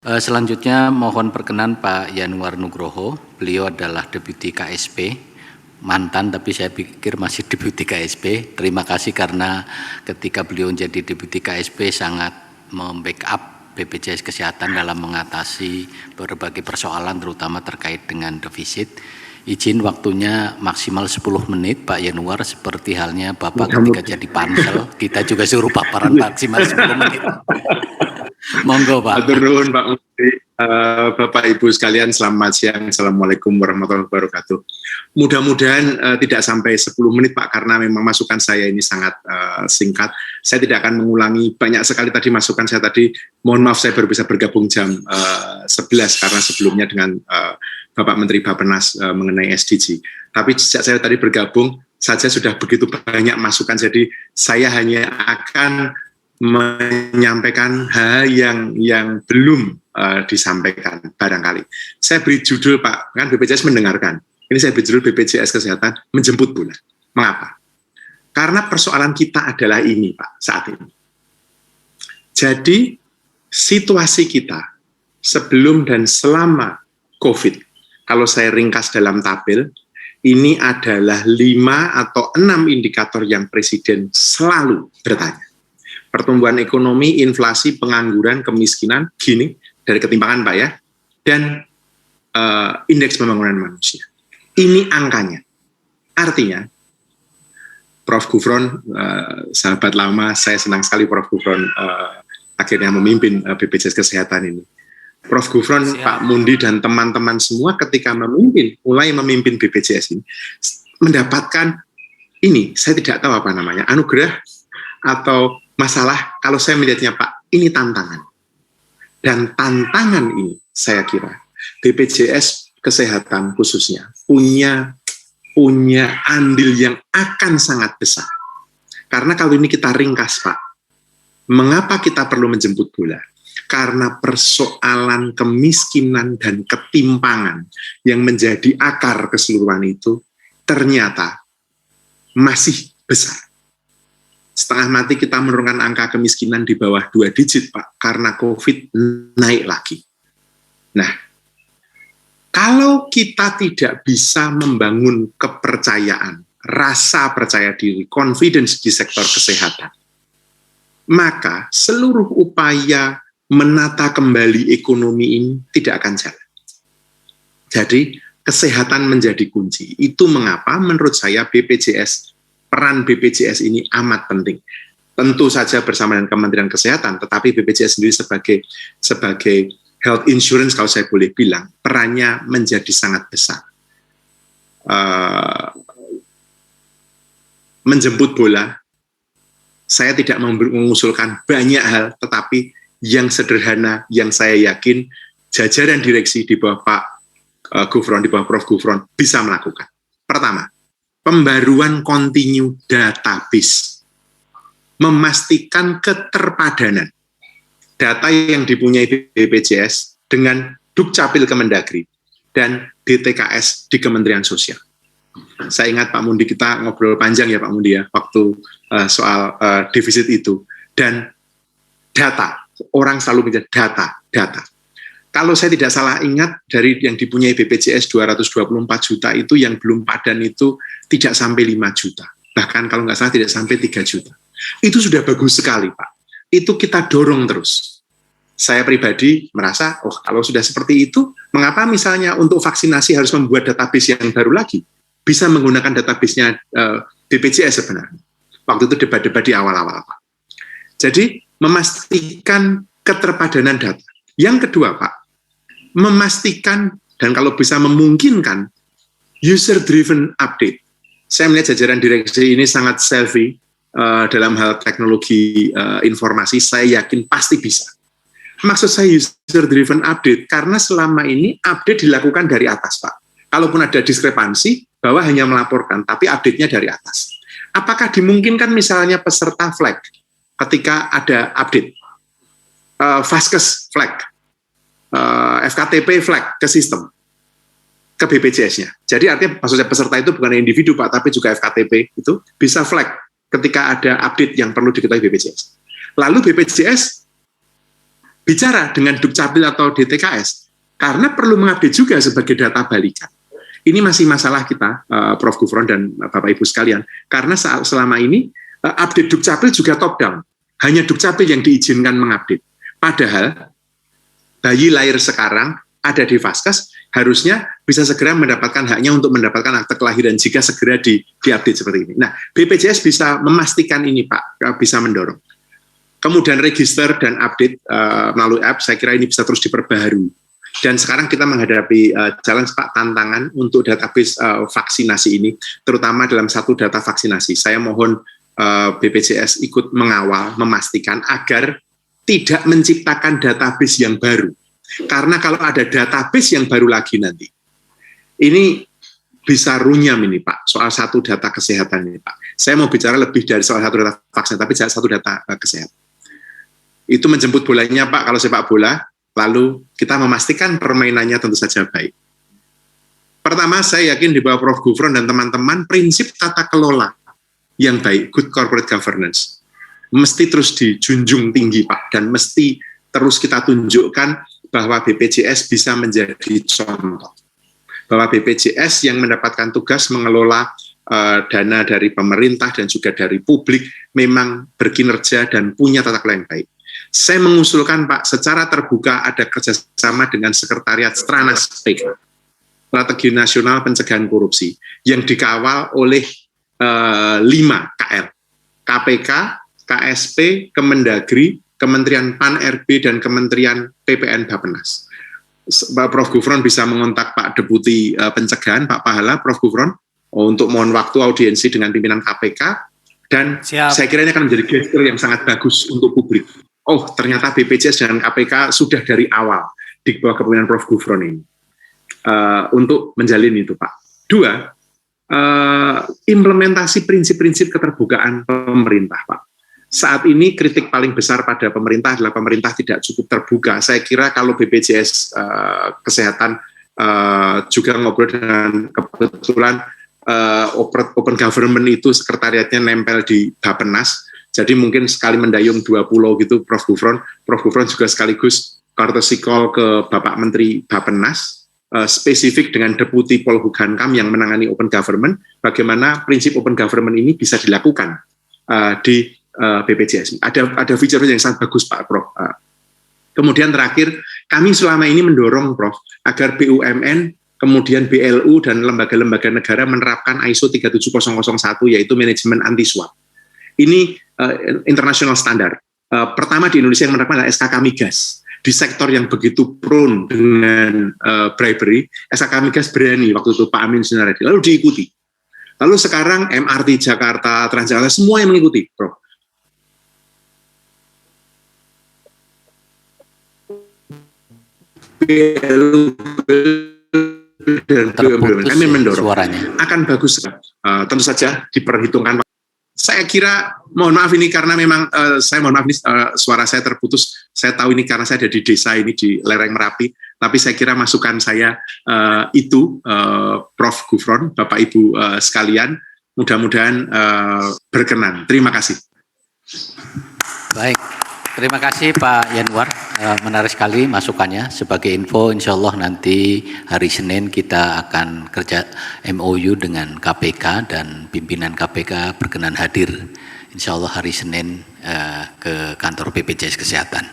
Selanjutnya mohon perkenan Pak Yanuar Nugroho. Beliau adalah Deputi KSP, mantan tapi saya pikir masih Deputi KSP. Terima kasih karena ketika beliau menjadi Deputi KSP sangat membackup BPJS Kesehatan dalam mengatasi berbagai persoalan terutama terkait dengan defisit. Izin waktunya maksimal 10 menit Pak Yanuar, seperti halnya Bapak ketika jadi pansel, kita juga suruh paparan maksimal 10 menit. Monggo Pak. Atur nuwun Pak Menteri. Bapak Ibu sekalian, selamat siang. Assalamualaikum warahmatullahi wabarakatuh. Mudah-mudahan tidak sampai 10 menit Pak, karena memang masukan saya ini sangat singkat. Saya tidak akan mengulangi banyak sekali tadi masukan saya tadi. Mohon maaf saya baru bisa bergabung jam 11 karena sebelumnya dengan Bapak Menteri Bappenas mengenai SDG. Tapi sejak saya tadi bergabung saja sudah begitu banyak masukan, jadi saya hanya akan menyampaikan hal yang belum disampaikan barangkali. Saya beri judul Pak, kan BPJS mendengarkan. Ini saya beri judul BPJS Kesehatan menjemput bola. Mengapa? Karena persoalan kita adalah ini Pak saat ini. Jadi situasi kita sebelum dan selama COVID, kalau saya ringkas dalam tabel, ini adalah 5 atau 6 indikator yang Presiden selalu bertanya. Pertumbuhan ekonomi, inflasi, pengangguran, kemiskinan, gini, dari ketimpangan Pak ya, dan indeks pembangunan manusia. Ini angkanya. Artinya, Prof. Gufron, sahabat lama, saya senang sekali Prof. Gufron akhirnya memimpin BPJS Kesehatan ini. Prof. Gufron, Pak Mundi, dan teman-teman semua ketika mulai memimpin BPJS ini, mendapatkan ini, saya tidak tahu apa namanya, anugerah atau masalah. Kalau saya melihatnya Pak, ini tantangan. Dan tantangan ini saya kira BPJS Kesehatan khususnya punya andil yang akan sangat besar. Karena kalau ini kita ringkas Pak, mengapa kita perlu menjemput bola? Karena persoalan kemiskinan dan ketimpangan yang menjadi akar keseluruhan itu ternyata masih besar. Setengah mati kita menurunkan angka kemiskinan di bawah 2 digit, Pak, karena COVID naik lagi. Nah, kalau kita tidak bisa membangun kepercayaan, rasa percaya diri, confidence di sektor kesehatan, maka seluruh upaya menata kembali ekonomi ini tidak akan jalan. Jadi, kesehatan menjadi kunci. Itu mengapa menurut saya peran BPJS ini amat penting. Tentu saja bersama dengan Kementerian Kesehatan, tetapi BPJS sendiri sebagai health insurance, kalau saya boleh bilang, perannya menjadi sangat besar. Menjemput bola, saya tidak mengusulkan banyak hal, tetapi yang sederhana, yang saya yakin jajaran direksi di bawah Pak Gufron, di bawah Prof. Gufron bisa melakukan. Pertama, pembaruan kontinu database, memastikan keterpadanan data yang dipunyai BPJS dengan Dukcapil Kemendagri dan DTKS di Kementerian Sosial. Saya ingat Pak Mundi, kita ngobrol panjang ya Pak Mundi ya, waktu soal defisit itu. Dan data, orang selalu bicara data. Kalau saya tidak salah ingat, dari yang dipunyai BPJS 224 juta itu yang belum padan itu tidak sampai 5 juta. Bahkan kalau nggak salah tidak sampai 3 juta. Itu sudah bagus sekali, Pak. Itu kita dorong terus. Saya pribadi merasa, kalau sudah seperti itu, mengapa misalnya untuk vaksinasi harus membuat database yang baru lagi? Bisa menggunakan database-nya BPJS sebenarnya. Waktu itu debat-debat di awal-awal, Pak. Jadi, memastikan keterpadanan data. Yang kedua, Pak, memastikan dan kalau bisa memungkinkan user-driven update. Saya melihat jajaran direksi ini sangat savvy dalam hal teknologi informasi, saya yakin pasti bisa. Maksud saya user-driven update, karena selama ini update dilakukan dari atas, Pak. Kalaupun ada diskrepansi, bawah hanya melaporkan, tapi update-nya dari atas. Apakah dimungkinkan misalnya peserta flag ketika ada update? Vaskes flag, FKTP flag ke sistem, ke BPJS-nya. Jadi artinya maksudnya peserta itu bukan individu Pak, tapi juga FKTP itu bisa flag ketika ada update yang perlu diketahui BPJS. Lalu BPJS bicara dengan Dukcapil atau DTKS, karena perlu mengupdate juga sebagai data balikan. Ini masih masalah kita, Prof. Gufron dan Bapak Ibu sekalian, karena selama ini update Dukcapil juga top down. Hanya Dukcapil yang diizinkan mengupdate. Padahal bayi lahir sekarang ada di Vaskes, harusnya bisa segera mendapatkan haknya untuk mendapatkan akte kelahiran jika segera diupdate seperti ini. Nah, BPJS bisa memastikan ini, Pak, bisa mendorong. Kemudian register dan update melalui app, saya kira ini bisa terus diperbaharui. Dan sekarang kita menghadapi challenge, Pak, tantangan untuk database vaksinasi ini, terutama dalam satu data vaksinasi. Saya mohon BPJS ikut mengawal, memastikan agar tidak menciptakan database yang baru. Karena kalau ada database yang baru lagi nanti, ini bisa runyam ini, Pak, soal satu data kesehatan ini, Pak. Saya mau bicara lebih dari soal satu data vaksin, tapi satu data kesehatan. Itu menjemput bolanya, Pak, kalau sepak bola, lalu kita memastikan permainannya tentu saja baik. Pertama, saya yakin di bawah Prof. Gufron dan teman-teman, prinsip tata kelola yang baik, good corporate governance, mesti terus dijunjung tinggi, Pak, dan mesti terus kita tunjukkan bahwa BPJS bisa menjadi contoh. Bahwa BPJS yang mendapatkan tugas mengelola dana dari pemerintah dan juga dari publik memang berkinerja dan punya tata kelola yang baik. Saya mengusulkan, Pak, secara terbuka ada kerjasama dengan Sekretariat Stranas PK, Strategi Nasional Pencegahan Korupsi, yang dikawal oleh 5 KL, KPK, KSP, Kemendagri, Kementerian Pan-RB, dan Kementerian PPN Bappenas. Prof. Gufron bisa mengontak Pak Deputi Pencegahan, Pak Pahala, Prof. Gufron, untuk mohon waktu audiensi dengan pimpinan KPK, dan Siap. Saya kira ini akan menjadi gesture yang sangat bagus untuk publik. Oh, ternyata BPJS dan KPK sudah dari awal di bawah kepemimpinan Prof. Gufron ini untuk menjalin itu, Pak. 2, implementasi prinsip-prinsip keterbukaan pemerintah, Pak. Saat ini kritik paling besar pada pemerintah adalah pemerintah tidak cukup terbuka. Saya kira kalau BPJS Kesehatan juga ngobrol dengan kebetulan Open Government itu sekretariatnya nempel di Bappenas. Jadi mungkin sekali mendayung 2 pulau gitu, Prof. Gufron juga sekaligus courtesy call ke Bapak Menteri Bappenas, spesifik dengan Deputi Polhukankam yang menangani Open Government, bagaimana prinsip Open Government ini bisa dilakukan di BPJS. Ada fitur yang sangat bagus, Pak Prof. Kemudian terakhir, kami selama ini mendorong, Prof, agar BUMN, kemudian BLU dan lembaga-lembaga negara menerapkan ISO 37001, yaitu manajemen anti suap. Ini international standar. Pertama di Indonesia yang menerapkan adalah SKK Migas. Di sektor yang begitu prone dengan bribery, SKK Migas berani waktu itu Pak Amin Sunardi, lalu diikuti. Lalu sekarang MRT Jakarta, Transjakarta, semua yang mengikuti, Prof. Kami mendorong suaranya akan bagus, tentu saja diperhitungkan. Saya kira, mohon maaf ini karena memang saya mohon maaf ini suara saya terputus. Saya tahu ini karena saya ada di desa ini di lereng Merapi. Tapi saya kira masukan saya itu, Prof. Gufron, Bapak Ibu sekalian, mudah-mudahan berkenan. Terima kasih. Baik, terima kasih Pak Yanuar. Menarik sekali masukannya. Sebagai info, insya Allah nanti hari Senin kita akan kerja MOU dengan KPK dan pimpinan KPK berkenan hadir insya Allah hari Senin ke kantor BPJS Kesehatan.